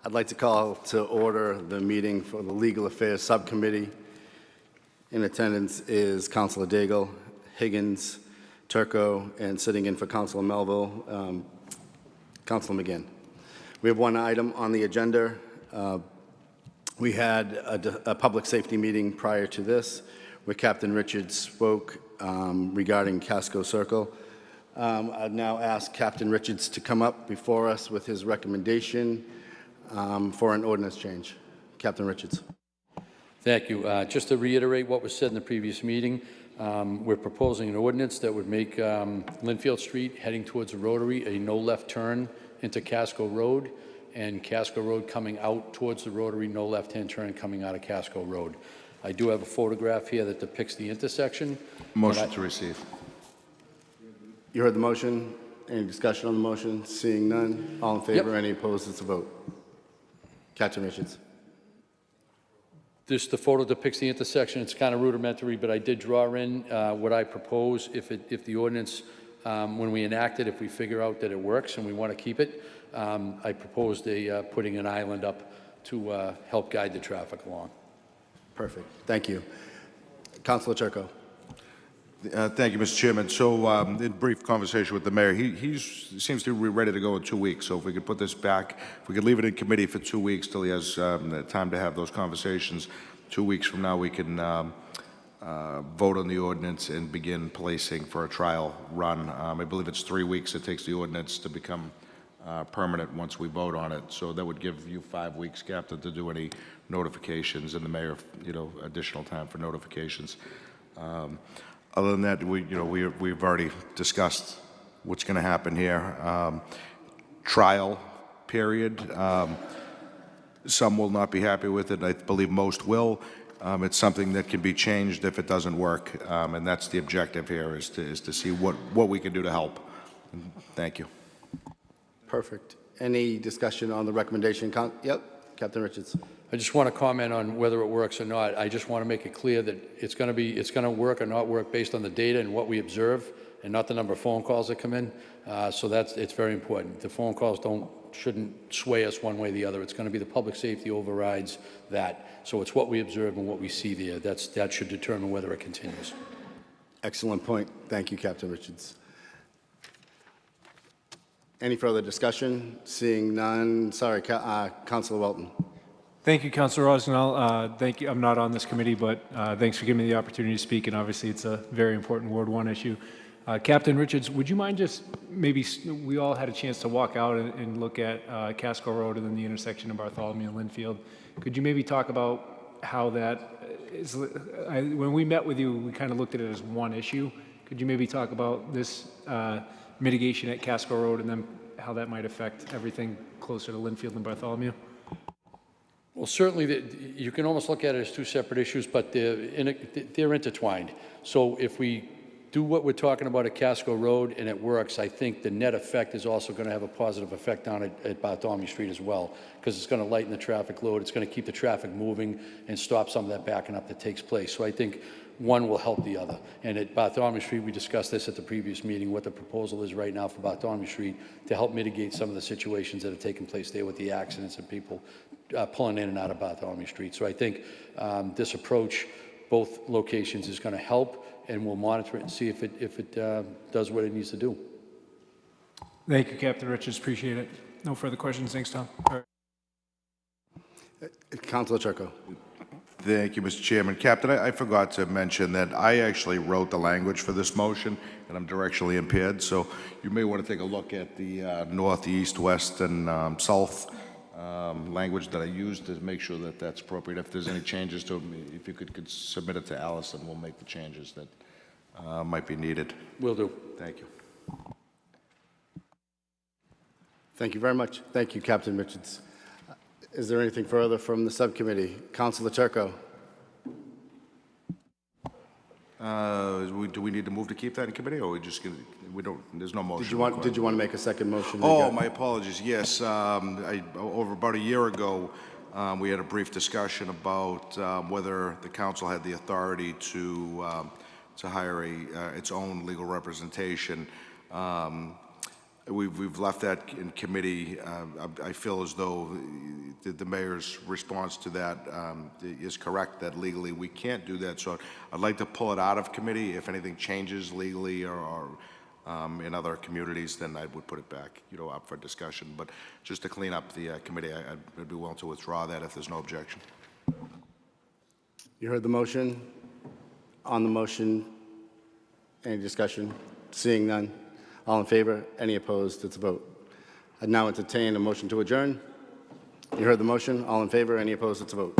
I'd like to call to order the meeting for the Legal Affairs Subcommittee. In attendance is Councilor Daigle, Higgins, Turco, and sitting in for Councilor Melville, Councilor McGinn. We have one item on the agenda. We had a public safety meeting prior to this where Captain Richards spoke regarding Casco Circle. I'd now ask Captain Richards to come up before us with his recommendation for an ordinance change. Captain Richards. Thank you. Just to reiterate what was said in the previous meeting, we're proposing an ordinance that would make Linfield Street heading towards the Rotary a no left turn into Casco Road, and Casco Road coming out towards the Rotary, no left-hand turn coming out of Casco Road. I do have a photograph here that depicts the intersection. Motion to receive. You heard the motion. Any discussion on the motion? Seeing none. All in favor? Yep. Any opposed? It's a vote. Captain Richards. The photo depicts the intersection. It's kind of rudimentary, but I did draw in what I propose if the ordinance, when we enact it, if we figure out that it works and we want to keep it, I proposed putting an island up to help guide the traffic along. Perfect. Thank you. Councilor Turco. Thank you, Mr. Chairman. So, in brief conversation with the mayor, he seems to be ready to go in 2 weeks. So, if we could put this back, if we could leave it in committee for 2 weeks till he has time to have those conversations. 2 weeks from now, we can vote on the ordinance and begin placing for a trial run. I believe it's 3 weeks it takes the ordinance to become permanent once we vote on it. So that would give you 5 weeks, Captain, to do any notifications, and the mayor, additional time for notifications. Other than that, we've already discussed what's going to happen here. Trial period. Some will not be happy with it. I believe most will. It's something that can be changed if it doesn't work, and that's the objective here: is to see what we can do to help. Thank you. Perfect. Any discussion on the recommendation? Yep, Captain Richards. I just want to comment on whether it works or not. I just want to make it clear that it's going to work or not work based on the data and what we observe, and not the number of phone calls that come in. So it's very important. The phone calls shouldn't sway us one way or the other. It's going to be the public safety overrides that. So it's what we observe and what we see there. That should determine whether it continues. Excellent point. Thank you, Captain Richards. Any further discussion? Seeing none. Sorry, Councilor Welton. Thank you, Councilor Rosendahl. Thank you. I'm not on this committee, but thanks for giving me the opportunity to speak, and obviously it's a very important Ward 1 issue. Captain Richards, would you mind just maybe, we all had a chance to walk out and look at Casco Road and then the intersection of Bartholomew and Linfield. Could you maybe talk about how that is, when we met with you, we kind of looked at it as one issue. Could you maybe talk about this mitigation at Casco Road and then how that might affect everything closer to Linfield and Bartholomew? Well, certainly, you can almost look at it as two separate issues, but they're intertwined. So if we do what we're talking about at Casco Road and it works, I think the net effect is also going to have a positive effect on it at Bartholomew Street as well, because it's going to lighten the traffic load, it's going to keep the traffic moving and stop some of that backing up that takes place. So I think one will help the other. And at Bartholomew Street, we discussed this at the previous meeting, what the proposal is right now for Bartholomew Street to help mitigate some of the situations that have taken place there with the accidents and people pulling in and out of Bartholomew Street. So I think this approach, both locations, is going to help, and we'll monitor it and see if it does what it needs to do. Thank you, Captain Richards. Appreciate it. No further questions. Thanks, Tom. All right. Councilor Turco. Thank you, Mr. Chairman. Captain, I forgot to mention that I actually wrote the language for this motion, and I'm directionally impaired, so you may want to take a look at the north, east, west, and south language that I used to make sure that that's appropriate. If there's any changes to it, if you could submit it to Alice, and we'll make the changes that might be needed. Will do. Thank you. Thank you very much. Thank you, Captain Richards. Is there anything further from the subcommittee? Councilor Turco. Do we need to move to keep that in committee, or we just gonna, we don't? There's no motion. Did you want to make a second motion? Oh, my apologies. Yes, over about a year ago, we had a brief discussion about whether the council had the authority to hire its own legal representation. We've left that in committee. I feel as though the mayor's response to that is correct, that legally we can't do that. So I'd like to pull it out of committee. If anything changes legally or in other communities, then I would put it back, up for discussion. But just to clean up the committee, I'd be willing to withdraw that if there's no objection. You heard the motion. On the motion, any discussion? Seeing none. All in favor? Any opposed? It's a vote. I now entertain a motion to adjourn. You heard the motion. All in favor? Any opposed? It's a vote.